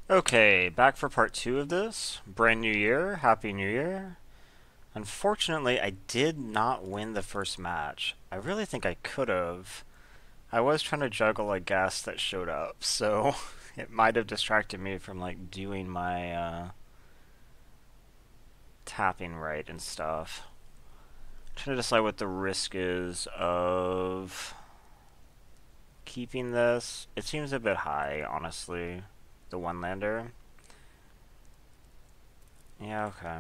Okay, back for part two of this. Brand new year, happy new year. Unfortunately, I did not win the first match. I really think I could have. I was trying to juggle a guest that showed up, so it might have distracted me from like doing my tapping right and stuff. Trying to decide what the risk is of keeping this. It seems a bit high, honestly. The one lander. Yeah, okay.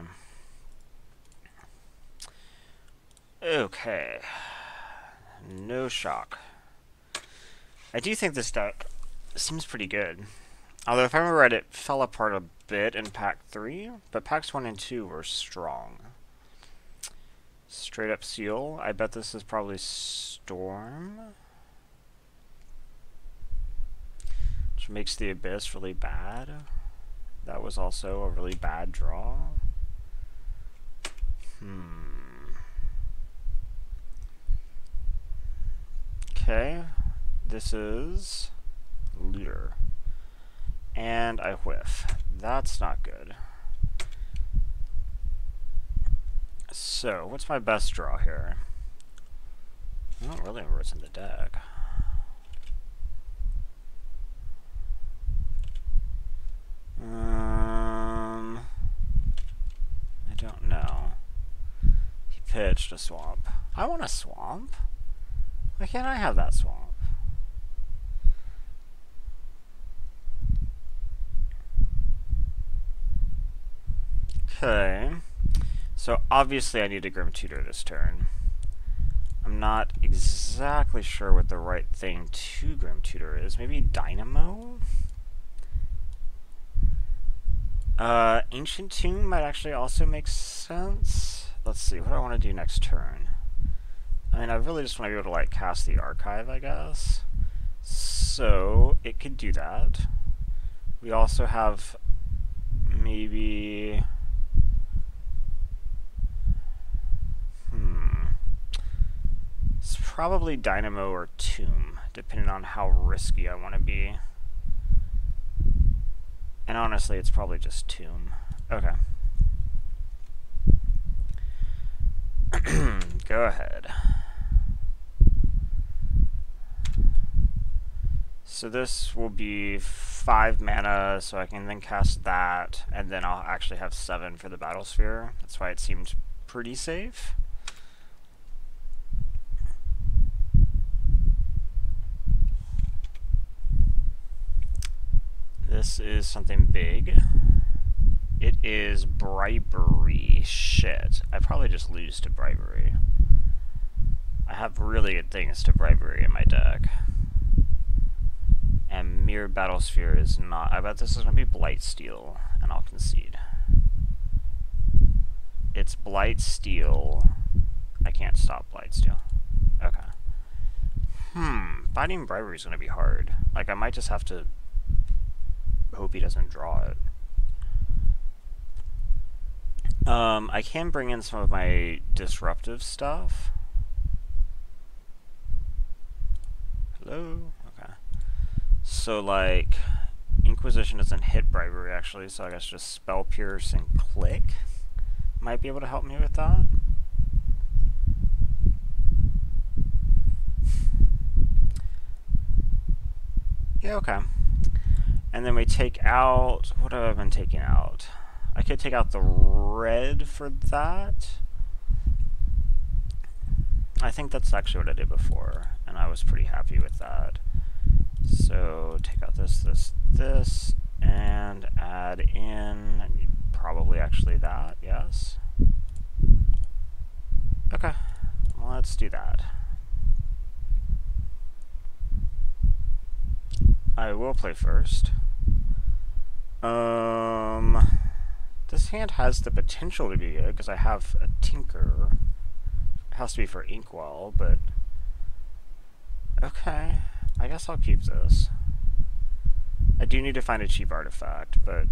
Okay. No shock. I do think this deck seems pretty good. Although, if I remember right, it fell apart a bit in pack 3, but packs 1 and 2 were strong. Straight up seal. I bet this is probably Storm. Which makes the Abyss really bad. That was also a really bad draw. Okay. This is Looter. And I whiff. That's not good. So, what's my best draw here? I don't really remember what's in the deck. I don't know. He pitched a swamp. I want a swamp. Why can't I have that swamp? Okay. So obviously I need a Grim Tutor this turn. I'm not exactly sure what the right thing to Grim Tutor is. Maybe Dynamo? Ancient Tomb might actually also make sense. Let's see, what do I want to do next turn? I mean, I really just want to be able to, like, cast the Archive, I guess. So, it could do that. We also have maybe... It's probably Dynamo or Tomb, depending on how risky I want to be. And honestly, it's probably just Tomb. Okay. Go ahead. So this will be 5 mana, so I can then cast that, and then I'll actually have 7 for the Battle Sphere. That's why it seemed pretty safe. This is something big. It is Bribery. Shit. I probably just lose to Bribery. I have really good things to Bribery in my deck. And Mirror Battlesphere is not. I bet this is going to be Blightsteel, and I'll concede. It's Blightsteel. I can't stop Blightsteel. Okay. Fighting Bribery is going to be hard. Like, I might just have to hope he doesn't draw it. I can bring in some of my disruptive stuff. Hello? Okay. So, like, Inquisition doesn't hit Bribery, actually, so I guess just Spell Pierce and Click might be able to help me with that. Yeah, okay. And then we take out... What have I been taking out? I could take out the red for that. I think that's actually what I did before, and I was pretty happy with that. So take out this, this, and add in probably actually that, yes. Okay, well, let's do that. I will play first. This hand has the potential to be good, because I have a Tinker. It has to be for Inkwell, but... Okay, I guess I'll keep this. I do need to find a cheap artifact, but...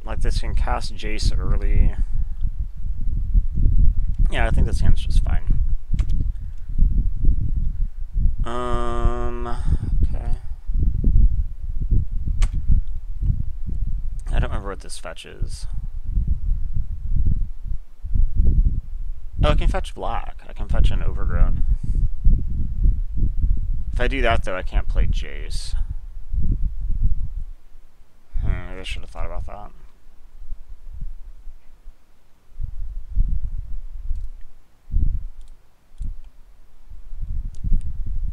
Like, this can cast Jace early. Yeah, I think this hand's just fine. Okay. this fetches. Oh, I can fetch black. I can fetch an overgrown. If I do that, though, I can't play Jace. Maybe I should have thought about that.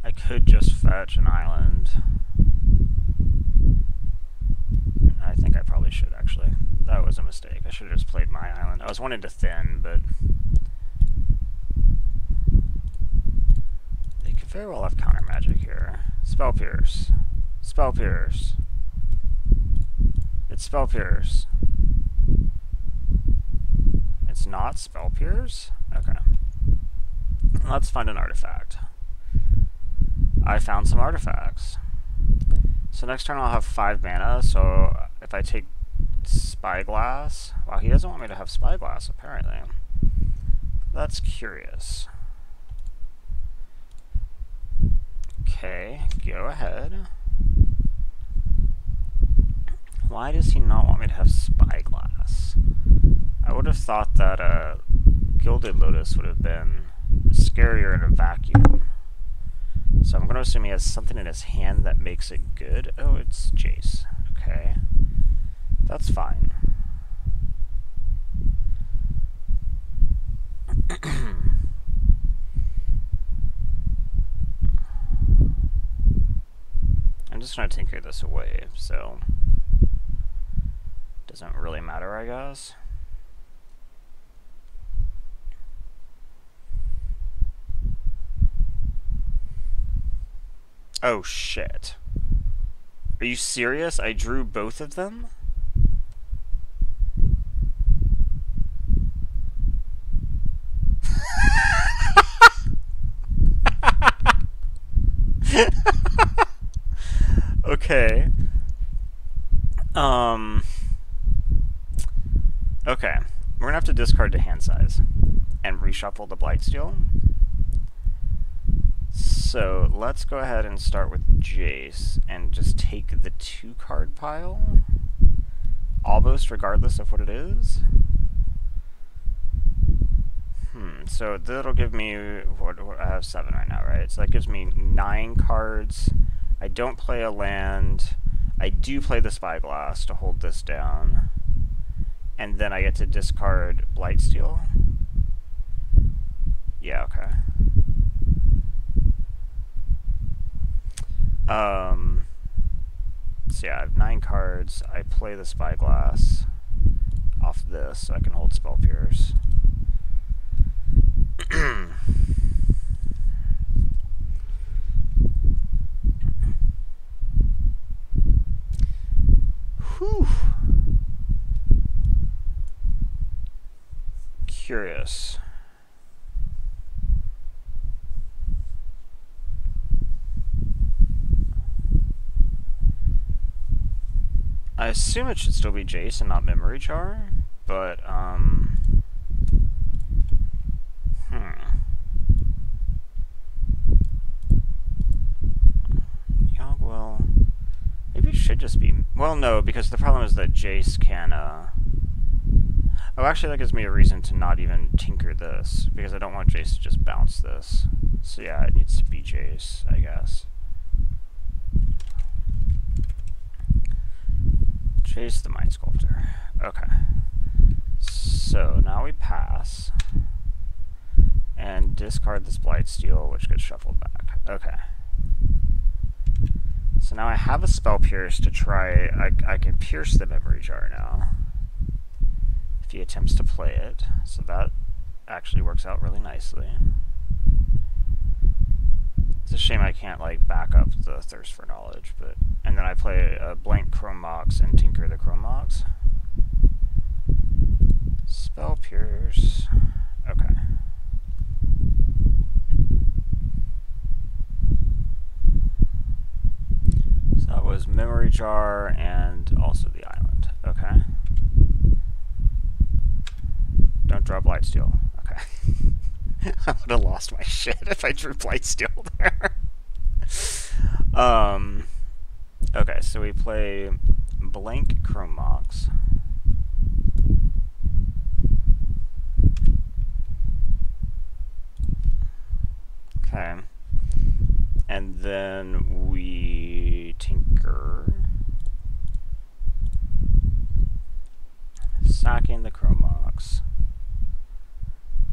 I could just fetch an island. I think I probably should, actually. That was a mistake. I should have just played my island. I was wanting to thin, but they could very well have counter magic here. Spell Pierce. Spell Pierce. It's Spell Pierce. It's not Spell Pierce? Okay. Let's find an artifact. I found some artifacts. So next turn I'll have 5 mana, so if I take Spyglass... Wow, he doesn't want me to have Spyglass, apparently. That's curious. Okay, go ahead. Why does he not want me to have Spyglass? I would have thought that Gilded Lotus would have been scarier in a vacuum. So I'm going to assume he has something in his hand that makes it good. Oh, it's Jace. Okay. That's fine. I'm just going to tinker this away, so doesn't really matter, I guess. Oh, shit. Are you serious? I drew both of them? Okay. Okay. We're gonna have to discard to hand size and reshuffle the Blightsteel. So let's go ahead and start with Jace and just take the 2-card pile, almost regardless of what it is. So that'll give me, what I have 7 right now, right? So that gives me 9 cards. I don't play a land. I do play the Spyglass to hold this down. And then I get to discard Blightsteel. Yeah, okay. So yeah, I have 9 cards. I play the Spyglass off this, so I can hold Spell Pierce. Whew. Curious. I assume it should still be Jace and not Memory Jar, but, Yogg-Well. Maybe it should just be... Well, no, because the problem is that Jace can, Oh, actually, that gives me a reason to not even tinker this, because I don't want Jace to just bounce this. So yeah, it needs to be Jace, I guess. Jace the Mind Sculptor. Okay. So now we pass. And discard this Blightsteel, which gets shuffled back. Okay. So now I have a Spell Pierce to try... I can pierce the Memory Jar now, if he attempts to play it. So that actually works out really nicely. It's a shame I can't, like, back up the Thirst for Knowledge, but... And then I play a blank Chrome Mox and tinker the Chrome Mox. Spell Pierce. Okay. So that was Memory Jar and also the Island. Okay. Don't draw Blightsteel. Okay. I would have lost my shit if I drew Blightsteel there. Okay, so we play blank Chrome Mox. Okay. And then we tinker. Sacking the Chrome Mox.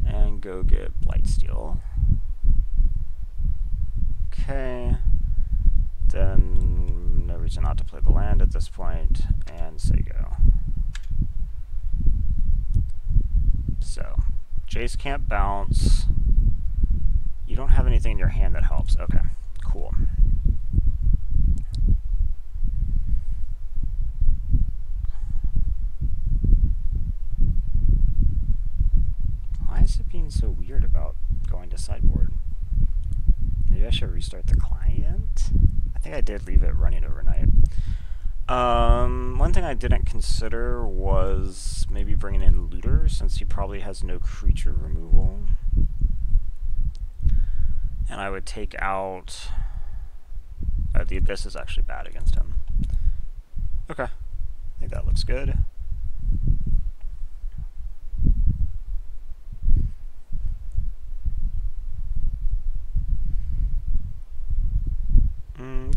And go get Blightsteel. Okay. Then no reason not to play the land at this point, and say go. So, Jace can't bounce. You don't have anything in your hand that helps. Okay, cool. Why is it being so weird about going to sideboard? Maybe I should restart the client? I think I did leave it running overnight. One thing I didn't consider was maybe bringing in Looter, since he probably has no creature removal. And I would take out... the Abyss is actually bad against him. Okay. I think that looks good.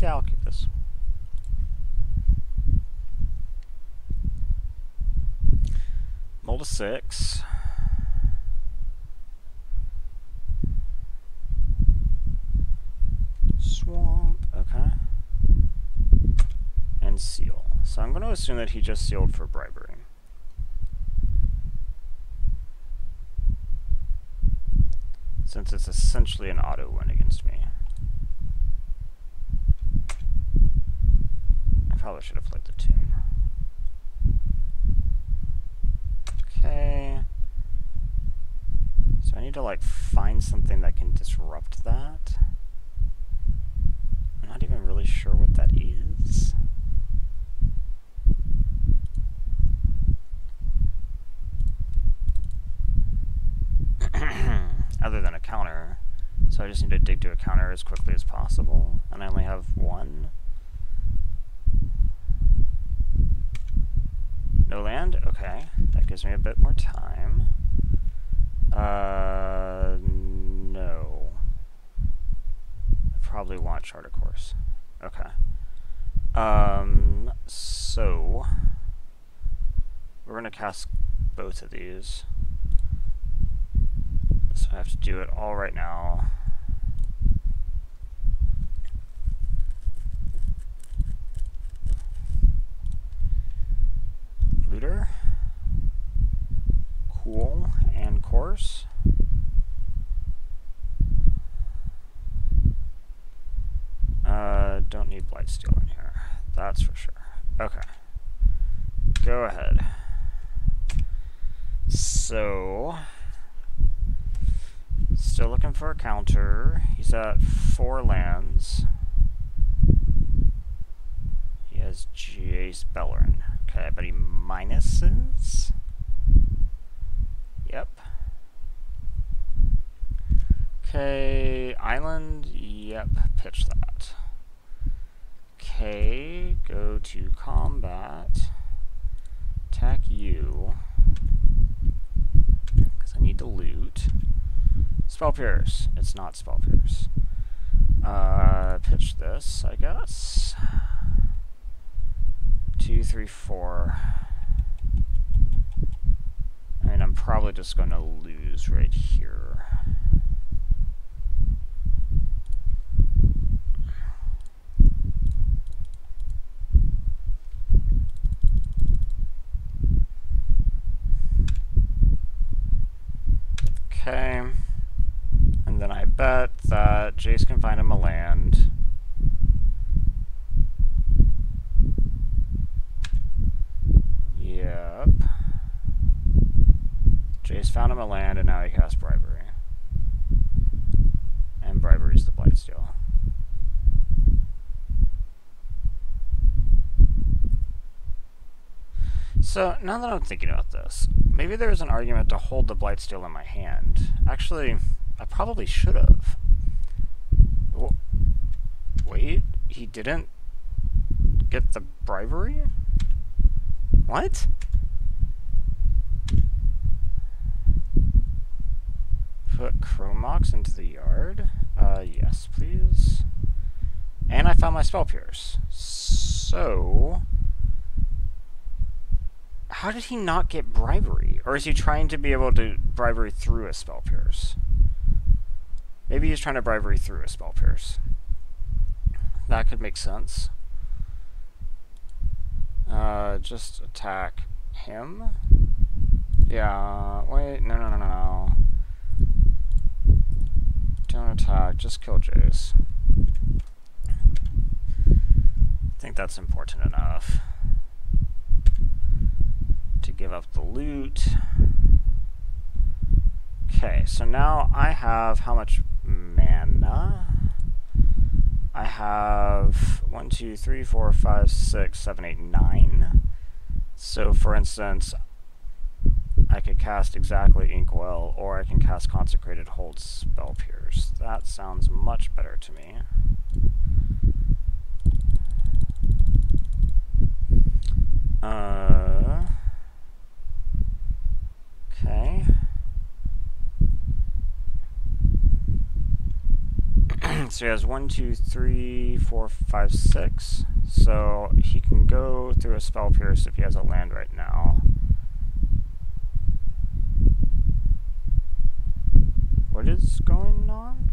Yeah, I'll keep this. Mull to 6. Swamp, okay. And seal. So I'm going to assume that he just sealed for bribery. Since it's essentially an auto win against me. I probably should have played the Tomb. Okay. So I need to like find something that can disrupt that. I'm not even really sure what that is. Other than a counter. So I just need to dig to a counter as quickly as possible. And I only have one. No land? Okay. That gives me a bit more time. No. I probably want Chart a Course. Okay. So we're gonna cast both of these. So I have to do it all right now. Looter. Cool. And Course. Don't need Blightsteel in here. That's for sure. Okay. Go ahead. So... still looking for a counter. He's at 4 lands. He has Jace Beleren. Okay, but he minuses? Yep. Okay, Island. Yep, pitch that. Okay, go to combat. Attack you. Because I need to loot. Spell Pierce. It's not Spell Pierce. Pitch this, I guess. 2, 3, 4. I mean, I'm probably just going to lose right here. Okay. And then I bet that Jace can find him a land. Yep. Jace found him a land, and now he casts Bribery. And Bribery's the Blightsteel. So, now that I'm thinking about this, maybe there's an argument to hold the Blightsteel in my hand. Actually, I probably should have. Wait, he didn't get the Bribery? What? Put Chrome Mox into the yard? found my Spell Pierce. So... how did he not get Bribery? Or is he trying to be able to Bribery through a Spell Pierce? Maybe he's trying to Bribery through a Spell Pierce. That could make sense. Just attack him? Yeah, wait, no. Don't attack, just kill Jace. I think that's important enough to give up the loot. Okay, so now I have how much mana? I have 1, 2, 3, 4, 5, 6, 7, 8, 9. So for instance, I could cast exactly Inkwell, or I can cast Consecrated Hold Spell Pierce. That sounds much better to me. Okay. So he has 1, 2, 3, 4, 5, 6. So he can go through a Spell Pierce if he has a land right now. What is going on?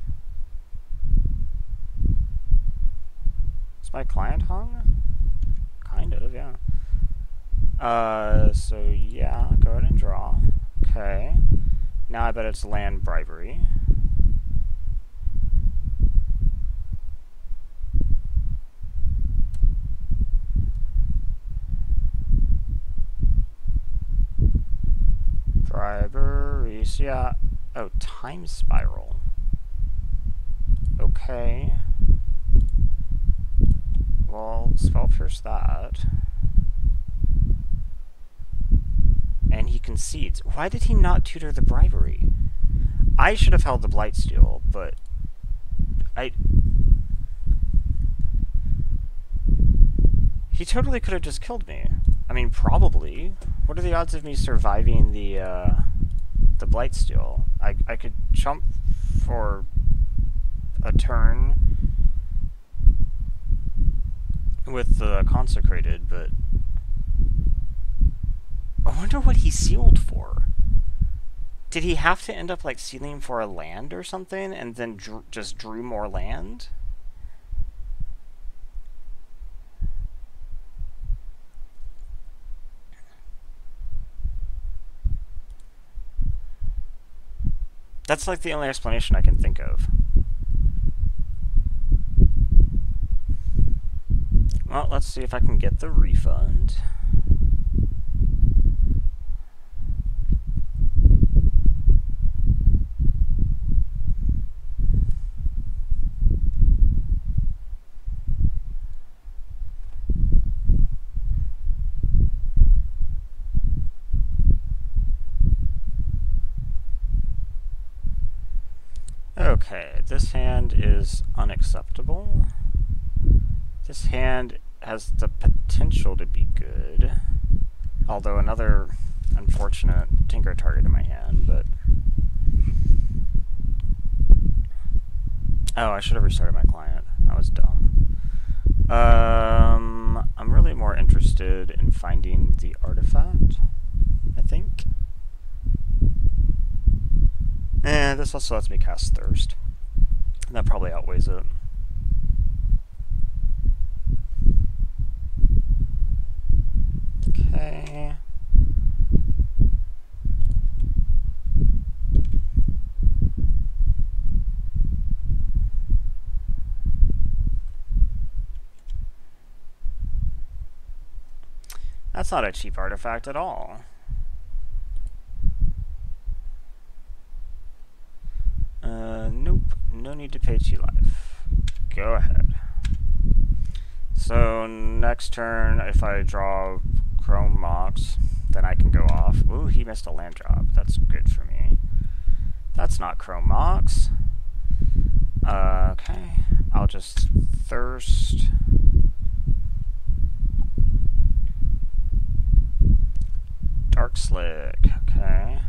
Is my client hung? Kind of, yeah. So yeah, go ahead and draw. Okay. Now I bet it's land Bribery. Bribery, so yeah. Oh, Time Spiral. Okay. Well, Spell Pierce that. And he concedes. Why did he not tutor the Bribery? I should have held the Blightsteel, but he totally could have just killed me. I mean, probably. What are the odds of me surviving the Blightsteel? I could jump for a turn with the Consecrated, but I wonder what he sealed for. Did he have to end up like sealing for a land or something and then just drew more land? That's like the only explanation I can think of. Well, let's see if I can get the refund. Okay, this hand is unacceptable. This hand has the potential to be good. Although another unfortunate Tinker target in my hand, but... oh, I should have restarted my client. That was dumb. I'm really more interested in finding the artifact, I think. And this also lets me cast Thirst. That probably outweighs it. Okay. That's not a cheap artifact at all. Nope. No need to pay 2 life. Go ahead. So, next turn, if I draw Chrome Mox, then I can go off. Ooh, he missed a land drop. That's good for me. That's not Chrome Mox. Okay. I'll just Thirst. Dark Slick. Okay.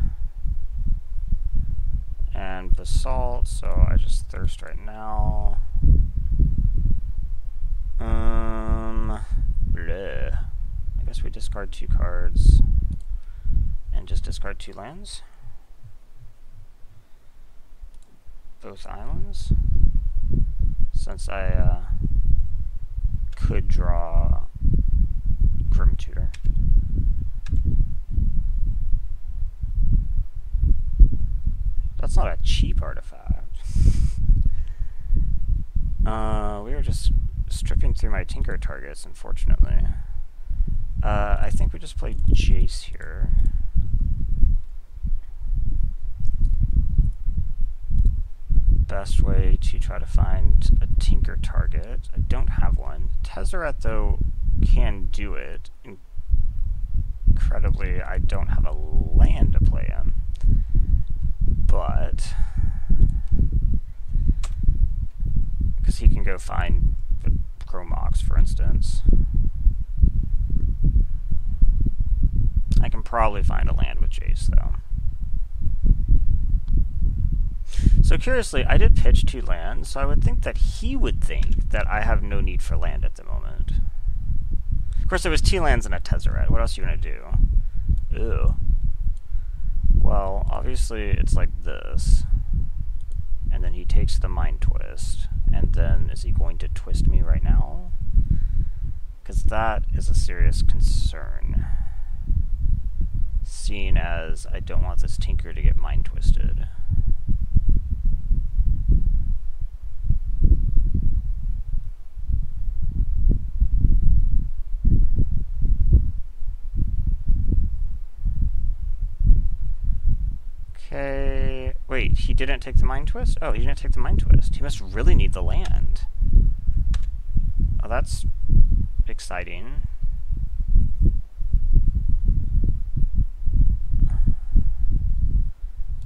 And Basalt, so I just Thirst right now. discard 2 cards and just discard 2 lands. Both islands. Since I could draw Grim Tutor. That's not a cheap artifact. We were just stripping through my Tinker targets, unfortunately. I think we just play Jace here. Best way to try to find a Tinker target. I don't have one. Tezzeret, though, can do it. Incredibly, I don't have a land to play in. But because he can go find Chromox, for instance. I can probably find a land with Jace, though. So curiously, I did pitch 2 lands, so I would think that he would think that I have no need for land at the moment. Of course, there was 2 lands and a Tezzeret. What else are you going to do? Ew. Well, obviously, it's like this. And then he takes the Mind Twist. And then, is he going to twist me right now? Because that is a serious concern. Seeing as I don't want this Tinker to get Mind Twisted. Okay, wait, he didn't take the Mind Twist? Oh, he didn't take the Mind Twist. He must really need the land. Oh, that's exciting.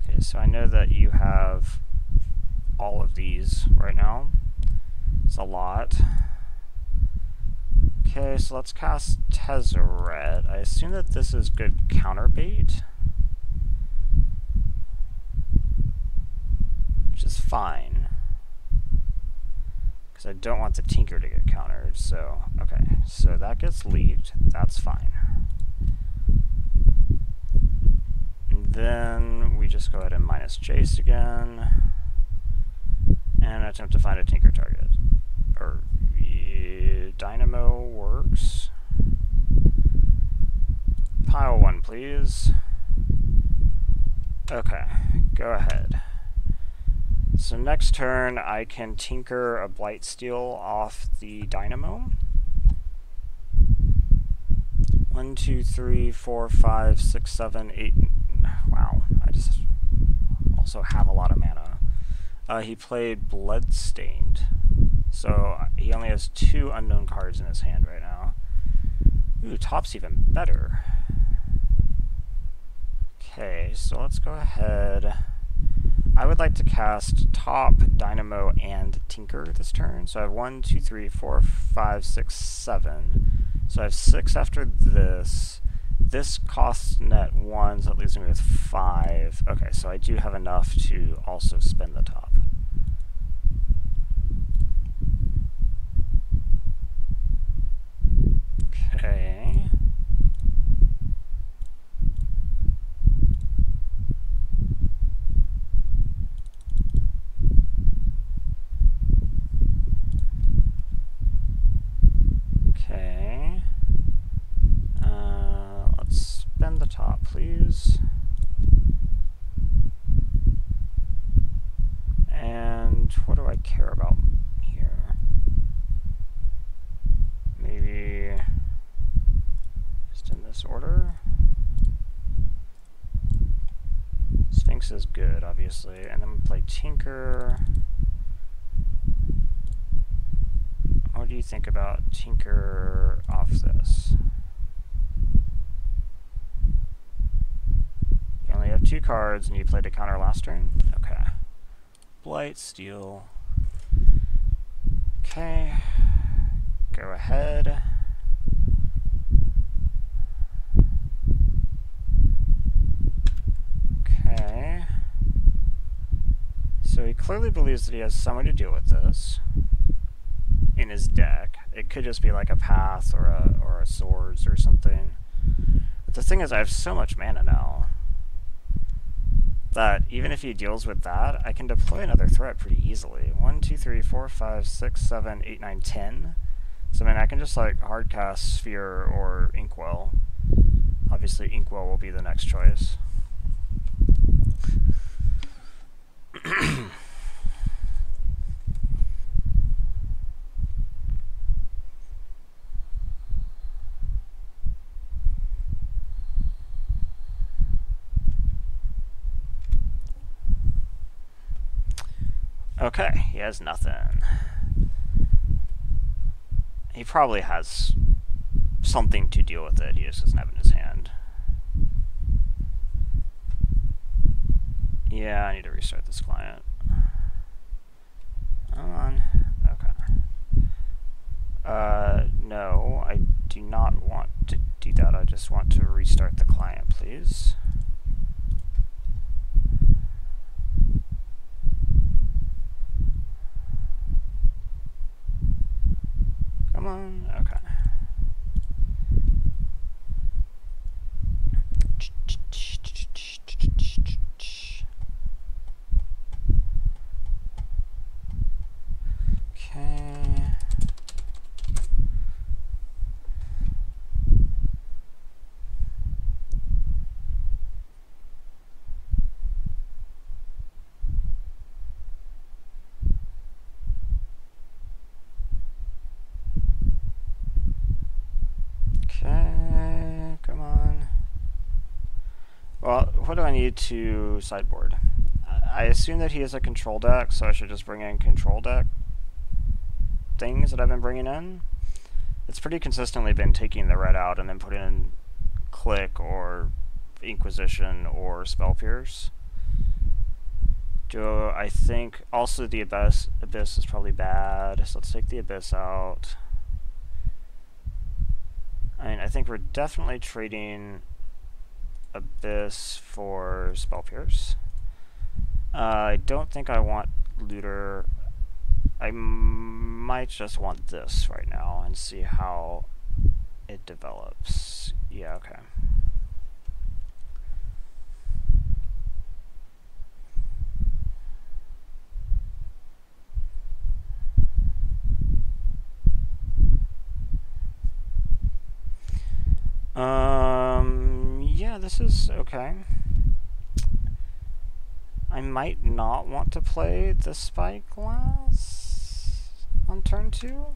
Okay, so I know that you have all of these right now. It's a lot. Okay, so let's cast Tezzeret. I assume that this is good counterbait. Which is fine. Because I don't want the Tinker to get countered, so... Okay, so that gets leaked. That's fine. And then we just go ahead and minus Jace again. And attempt to find a Tinker target. Or... Dynamo works. Pile 1, please. Okay, go ahead. So next turn, I can Tinker a Blightsteel off the Dynamo. 1, 2, 3, 4, 5, 6, 7, 8. Wow, I just also have a lot of mana. He played Bloodstained. So he only has 2 unknown cards in his hand right now. Ooh, top's even better. Okay, so let's go ahead. I would like to cast top, Dynamo, and Tinker this turn. So I have 1, 2, 3, 4, 5, 6, 7. So I have 6 after this. This costs net 1, so that leaves me with 5. Okay, so I do have enough to also spend the top. Okay. Okay. Let's spend the top, please. And what do I care about here? Maybe just in this order. Sphinx is good, obviously. And then we play Tinker. What do you think about Tinker off this? You only have 2 cards and you played a counter last turn? Okay. Blightsteel. Okay. Go ahead. Okay. So he clearly believes that he has someone to deal with this in his deck. It could just be like a Path or a Swords or something. But the thing is, I have so much mana now that even if he deals with that, I can deploy another threat pretty easily. 1, 2, 3, 4, 5, 6, 7, 8, 9, 10. So I mean, I can just like hardcast Sphere or Inkwell. Obviously, Inkwell will be the next choice. Okay, he has nothing. He probably has something to deal with it, he just doesn't have it in his hand. Yeah, I need to restart this client. Come on. Okay. No, I do not want to do that. I just want to restart the client, please. Come on. Okay. Okay, come on. Well, what do I need to sideboard? I assume that he has a control deck, so I should just bring in control deck things that I've been bringing in. It's pretty consistently been taking the red out and then putting in Click or Inquisition or Spell Pierce. I think also the Abyss is probably bad, so let's take the Abyss out. I mean, I think we're definitely trading Abyss for Spell Pierce. I don't think I want Looter. I might just want this right now and see how it develops. Yeah, okay. Yeah, this is okay. I might not want to play the Spyglass on turn 2.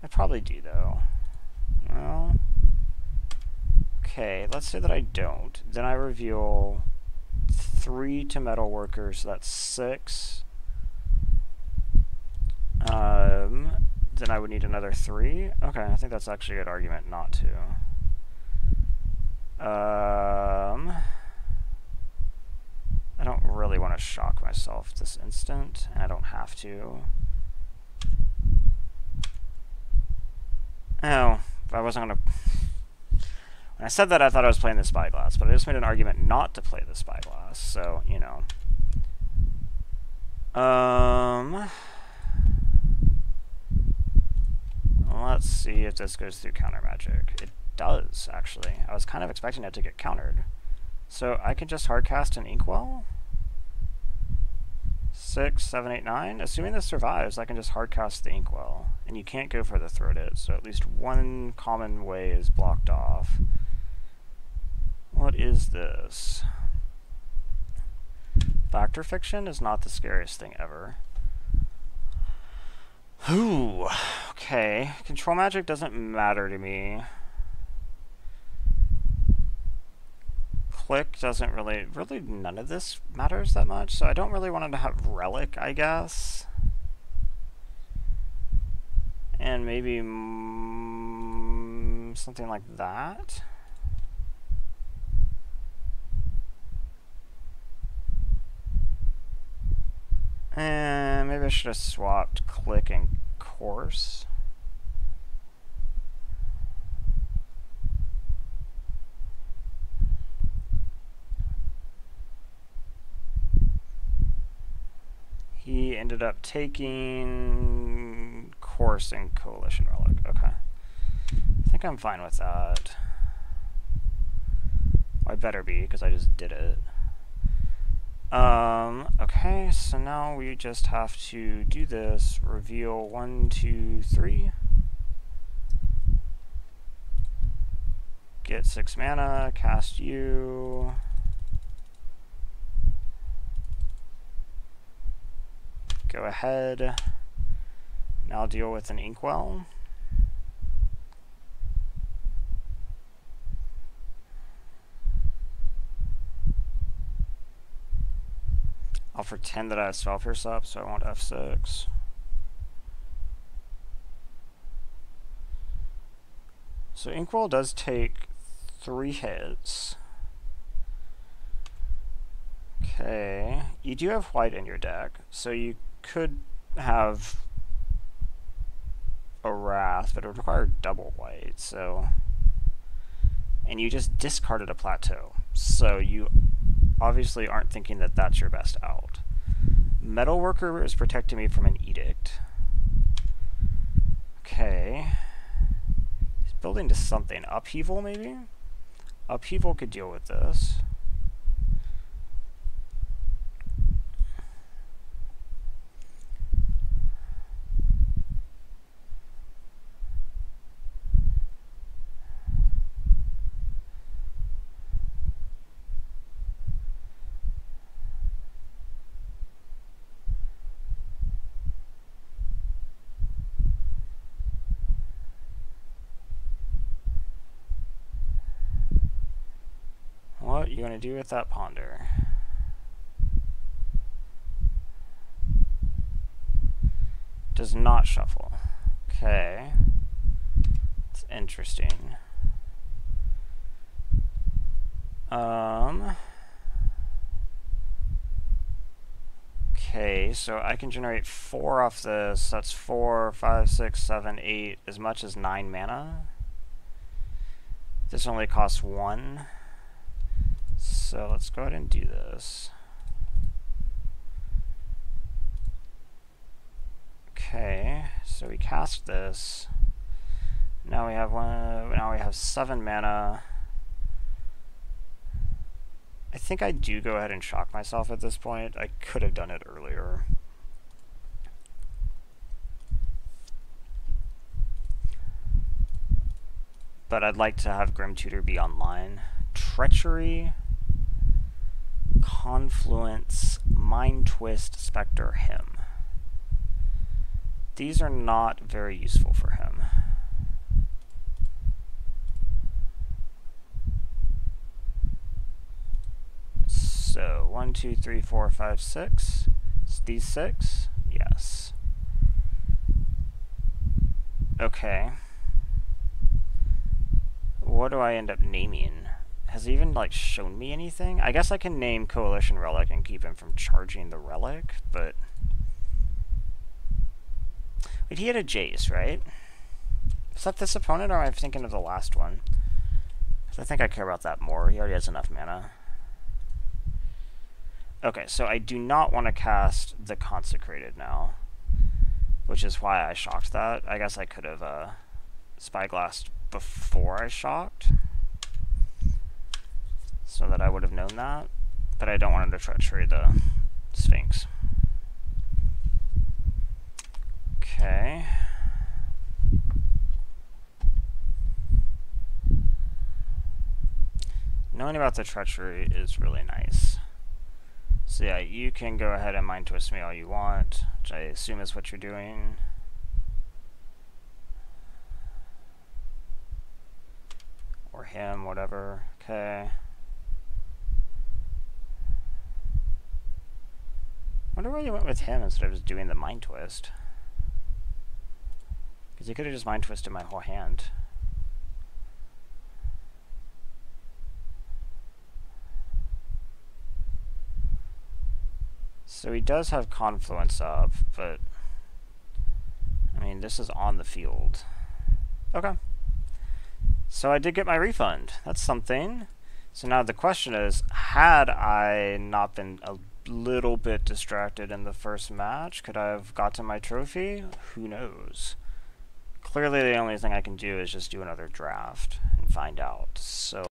I probably do, though. Well, okay, let's say that I don't. Then I reveal 3 to Metalworkers, so that's 6. Then I would need another 3. Okay, I think that's actually a good argument not to. I don't really want to shock myself this instant, and I don't have to. Oh, I wasn't gonna... When I said that, I thought I was playing the Spyglass, but I just made an argument not to play the Spyglass, so, you know. Let's see if this goes through counter magic. It does, actually. I was kind of expecting it to get countered. So I can just hardcast an Inkwell? 6, 7, 8, 9. Assuming this survives, I can just hardcast the Inkwell. And you can't go for the Throated, so at least one common way is blocked off. What is this? Factor Fiction is not the scariest thing ever. Ooh, okay. Control magic doesn't matter to me. Click doesn't really none of this matters that much, so I don't really want to have Relic, I guess. And maybe something like that. And maybe I should have swapped Click and Course. He ended up taking Course and Coalition Relic. Okay. I think I'm fine with that. I better be, because I just did it. Okay, so now we just have to do this. Reveal 1, 2, 3. Get 6 mana, cast you. Go ahead. Now deal with an Inkwell. I'll pretend that I have Spell Pierce up, so I won't F6. So Inkwell does take 3 hits. Okay, you do have white in your deck, so you could have a Wrath, but it would require double white, so... And you just discarded a Plateau, so you obviously aren't thinking that that's your best out. Metalworker is protecting me from an Edict. Okay. He's building to something. Upheaval, maybe? Upheaval could deal with this. What are you going to do with that Ponder? Does not shuffle. Okay. It's interesting. Okay, so I can generate 4 off this. That's 4, 5, 6, 7, 8, as much as 9 mana. This only costs 1. So let's go ahead and do this. Okay, so we cast this. Now we have 7 mana. I think I do go ahead and shock myself at this point. I could have done it earlier. But I'd like to have Grim Tutor be online. Treachery, Confluence, Mind Twist, Spectre, Him. These are not very useful for him. So 1, 2, 3, 4, 5, 6. It's these 6? Yes. Okay. What do I end up naming? Has he even, like, shown me anything? I guess I can name Coalition Relic and keep him from charging the Relic, but... Wait, he had a Jace, right? Is that this opponent, or am I thinking of the last one? Because I think I care about that more. He already has enough mana. Okay, so I do not want to cast the Consecrated now, which is why I shocked that. I guess I could have Spyglassed before I shocked, so that I would have known that, but I don't want him to treachery the Sphinx. Okay. Knowing about the treachery is really nice. So yeah, you can go ahead and Mind Twist me all you want, which I assume is what you're doing. Or him, whatever. Okay. Wonder why you went with him instead of just doing the Mind Twist. Because you could have just Mind Twisted my whole hand. So he does have Confluence up, but I mean, this is on the field. Okay. So I did get my refund. That's something. So now the question is, had I not been a little bit distracted in the first match, could I have gotten my trophy? Who knows? Clearly the only thing I can do is just do another draft and find out. So